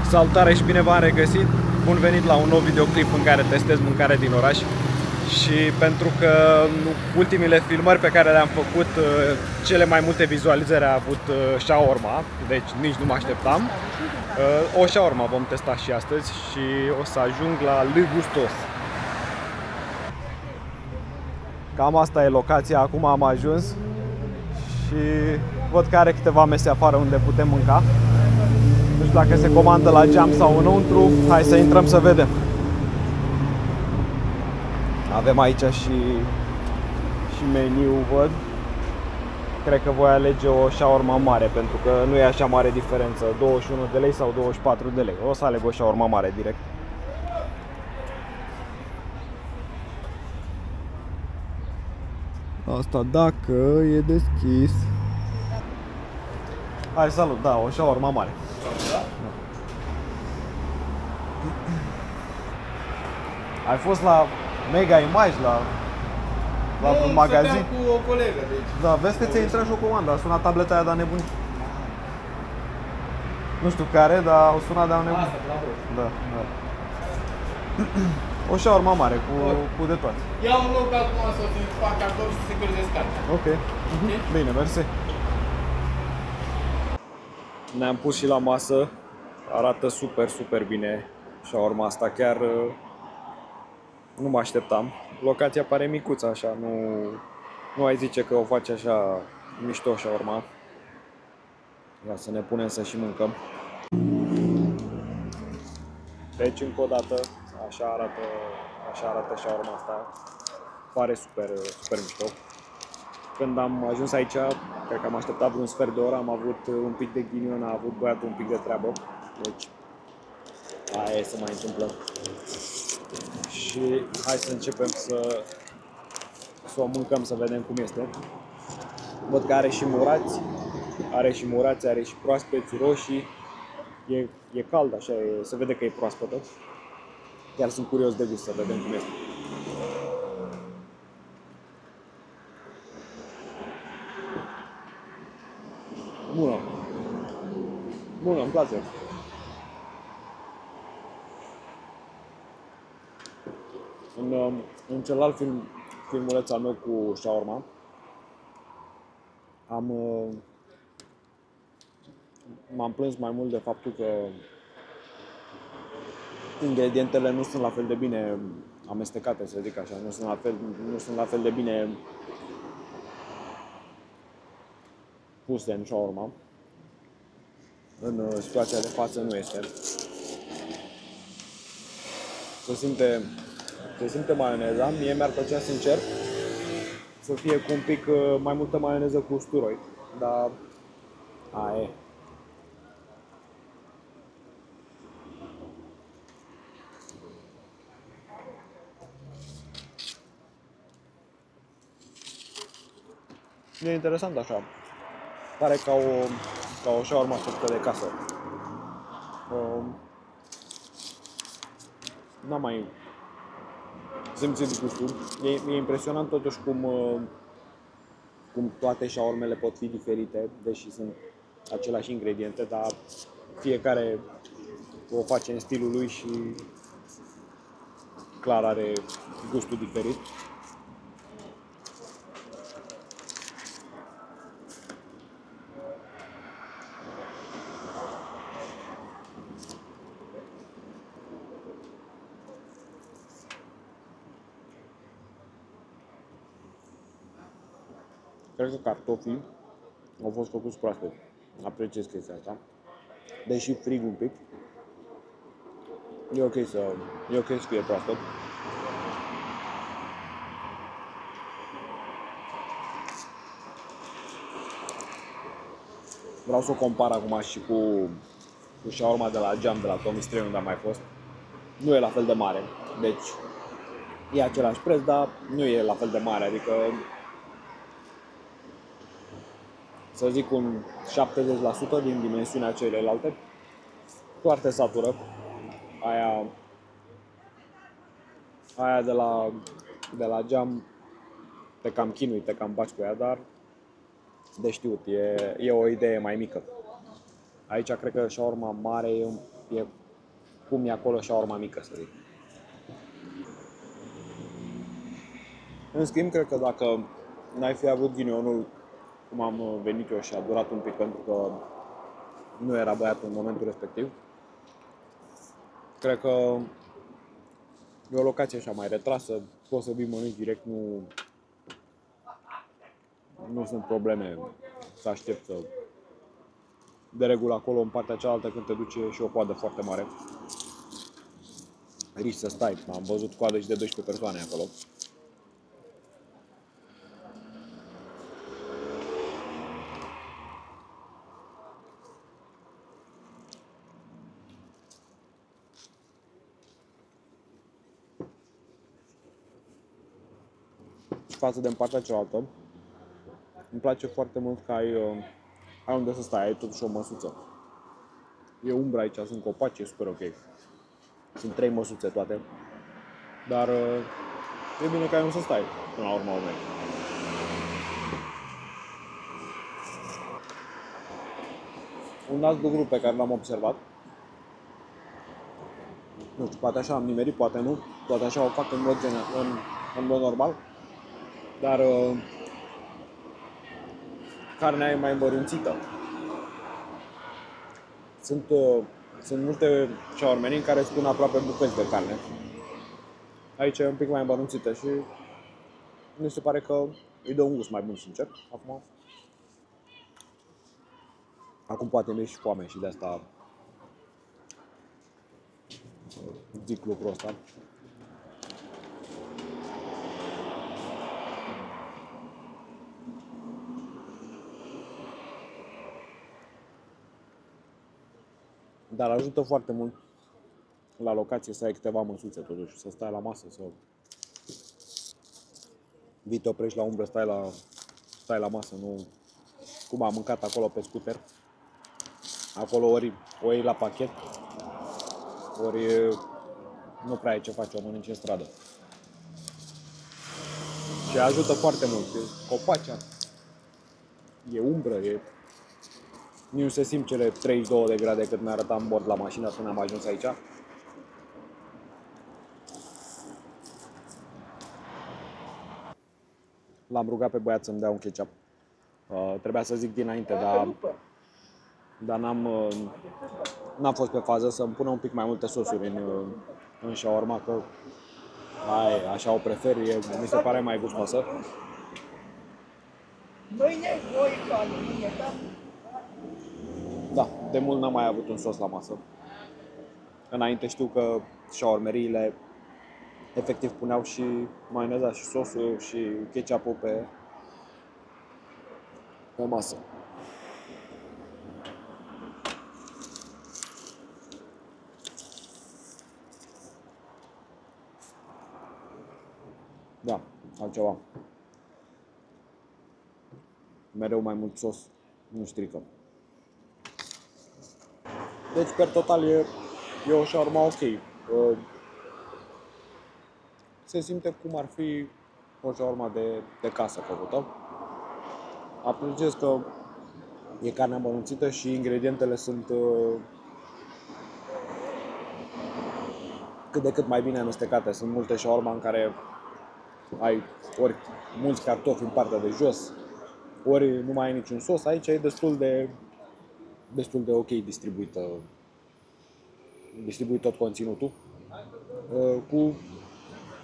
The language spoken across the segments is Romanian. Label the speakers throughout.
Speaker 1: Salutare și bine v-am regăsit! Bun venit la un nou videoclip în care testez mâncare din oraș. Și pentru că ultimile filmări pe care le-am făcut, cele mai multe vizualizări a avut shawarma, deci nici nu mă așteptam. O shawarma vom testa și astăzi și o să ajung la Le Gustos. Cam asta e locația, acum am ajuns și văd că are câteva mese afară unde putem mânca. Nu știu dacă se comandă la geam sau înăuntru, hai să intrăm să vedem. Avem aici și meniu, văd. Cred că voi alege o shawarma mare, pentru că nu e așa mare diferență, 21 de lei sau 24 de lei. O să aleg o shawarma mare direct. Asta dacă e deschis. Hai, salut, da, o shawarma mare. Ai fost la Mega Image, la un magazin?
Speaker 2: Cu o colegă, deci.
Speaker 1: Da, vezi că ți-a intrat și o comandă, a sunat tableta aia de a nebunit. Nu știu care, dar o sunat de a nebunit.
Speaker 2: Asta, la roșu.
Speaker 1: Da, da. O shawarma mare, cu de toate.
Speaker 2: Ia un loc acum să fac acolo și să securizez cartea.
Speaker 1: Ok. Bine, mersi. Ne-am pus și la masă. Arată super, super bine shawarma asta, chiar nu mă așteptam. Locația pare micuță așa, nu ai zice că o face așa mișto shawarma. Ia să ne punem să și mâncăm. Deci încă o dată, așa arată shawarma asta. Pare super, super mișto. Când am ajuns aici, cred că am așteptat vreun sfert de oră, am avut un pic de ghinion, a avut băiatul un pic de treabă. Deci aia se mai întâmplă. Și hai să începem să o mâncăm, să vedem cum este. Văd că are și murați, are și proaspeți, roșii. E cald așa, se vede că e proaspătă. Chiar sunt curios de gust să vedem cum este. Bună! Bună, îmi place! În celălalt filmuleț al meu cu shawarma m-am plâns mai mult de faptul că ingredientele nu sunt la fel de bine amestecate, să zic așa, nu sunt la fel de bine puse în shawarma. În situația de față nu este. Se simte maioneza. Mie mi-ar plăcea, sincer, să fie cu un pic mai multă maioneză cu usturoi, dar aia e. E interesant așa. Pare ca o shawarma făcută de casă. N-am mai simțit gustul. E impresionant totuși cum toate shawarmele pot fi diferite, deși sunt aceleași ingrediente, dar fiecare o face în stilul lui și clar are gustul diferit. Cred că cartofii au fost făcuți proaspăt. Apreciez chestia asta. Deși frig un pic, e ok să fie proaspăt. Vreau să o compar acum și cu shawarma de la geam, de la Tommy's 3, unde am mai fost. Nu e la fel de mare, deci e același preț, dar nu e la fel de mare, adică să zic un 70% din dimensiunea celelalte. Foarte satură. Aia de la geam te cam chinui, te cam baci cu ea, dar de știut, e o idee mai mică. Aici cred că shawarma mare E cum e acolo shawarma mică, să zic. În schimb, cred că dacă n-ai fi avut ghinionul cum am venit eu și a durat un pic pentru că nu era băiatul în momentul respectiv, cred că e o locație așa mai retrasă, poți să vii mănânci direct, nu sunt probleme să aștepți să... De regulă acolo, în partea cealaltă, când te duci, e și o coadă foarte mare. Riști să stai, am văzut coadă și de 12 persoane acolo. Și față de în partea cealaltă, îmi place foarte mult că ai unde să stai, ai totuși o măsuță. E umbră aici, sunt copaci, e super ok. Sunt 3 măsuțe toate. Dar e bine că ai unde să stai, până la urmă urmei. Un alt lucru pe care l-am observat, nu știu, poate așa am nimerit, poate nu, poate așa o fac în mod normal, dar carnea e mai îmbărunțită. Sunt multe shawarmenii în care spun aproape bucăți de carne. Aici e un pic mai îmbărunțită și mi se pare că îi dă un gust mai bun, sincer. Acum poate mi-e și foame și de asta zic lucrul ăsta. Dar ajută foarte mult la locație să ai câteva măsuțe totuși, să stai la masă, să vii, te oprești la umbră, stai la masă, nu cum am mâncat acolo pe scooter. Acolo ori o iei la pachet, ori nu prea ai ce face, o mănânci în stradă. Și ajută foarte mult, e copaci, e umbră, nu se simt cele 32 de grade cât mi-a arătat în bord la mașină când am ajuns aici. L-am rugat pe băiat să-mi dea un ketchup. Trebuia să zic dinainte, dar n-am fost pe fază să-mi pună un pic mai multe sosuri în shawarma, că așa o prefer, mi se pare mai gustoasă. Da, de mult n-am mai avut un sos la masă. Înainte știu că shawarmeriile efectiv puneau și maioneza și sosul și ketchupul pe masă. Da, altceva. Mereu mai mult sos nu strică. Deci, per total, e o shawarma ok. Se simte cum ar fi o shawarma de casă făcută. Apreciez că e carne amănunțită și ingredientele sunt cât de cât mai bine amestecate. Sunt multe shawarma în care ai ori mulți cartofi în partea de jos, ori nu mai ai niciun sos. Aici e destul de ok distribuit tot conținutul, cu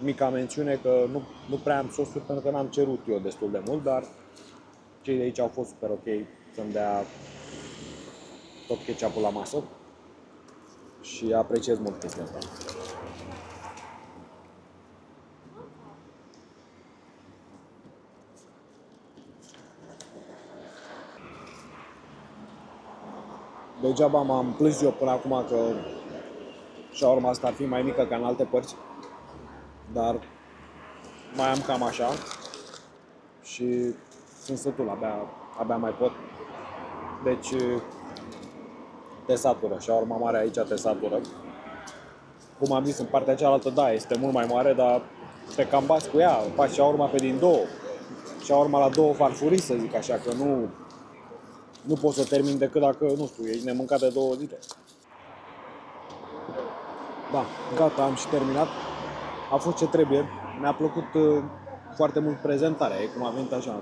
Speaker 1: mica mențiune că nu prea am sosuri pentru că n-am cerut eu destul de mult, dar cei de aici au fost super ok să-mi dea tot ketchupul la masă și apreciez mult chestia asta. Degeaba m-am plâns eu până acum că shawarma asta ar fi mai mică ca în alte părți, dar mai am cam așa și sunt sătul, abia mai pot. Deci te satură, shawarma mare aici te satură. Cum am zis, în partea cealaltă, da, este mult mai mare, dar te cam bați cu ea, faci shawarma pe din două. Shawarma la două farfurii, să zic așa, că nu poți să termini decât dacă, nu știu, ești nemâncat de 2 zile. Da, gata, am și terminat. A fost ce trebuie. Mi-a plăcut foarte mult prezentarea. E cum a venit așa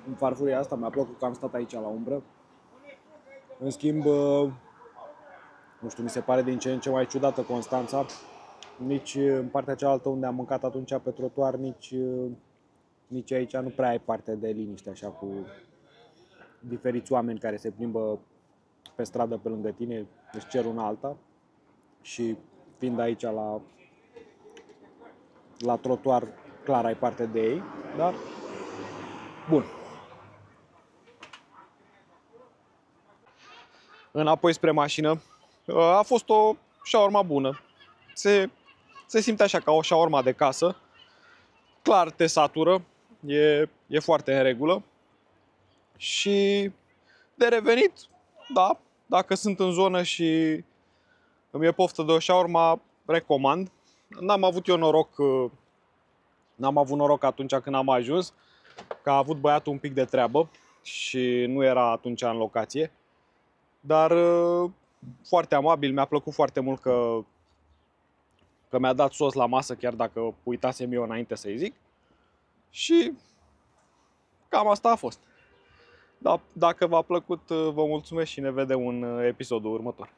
Speaker 1: în farfuria asta. Mi-a plăcut că am stat aici la umbră. În schimb, nu știu, mi se pare din ce în ce mai ciudată Constanța. Nici în partea cealaltă unde am mâncat atunci pe trotuar, nici aici nu prea ai parte de liniște așa cu diferiți oameni care se plimbă pe stradă pe lângă tine, își cer una alta. Și fiind aici la trotuar, clar ai parte de ei, dar bun. Înapoi spre mașină. A fost o shawarma bună. Se simte așa ca o shawarma de casă. Clar te satură, e foarte în regulă. Și de revenit, da, dacă sunt în zonă și îmi e poftă de o shawarma, recomand. N-am avut noroc atunci când am ajuns, că a avut băiatul un pic de treabă și nu era atunci în locație. Dar foarte amabil, mi-a plăcut foarte mult că mi-a dat sos la masă, chiar dacă uitasem eu înainte să-i zic. Și cam asta a fost. Da, dacă v-a plăcut, vă mulțumesc și ne vedem în episodul următor.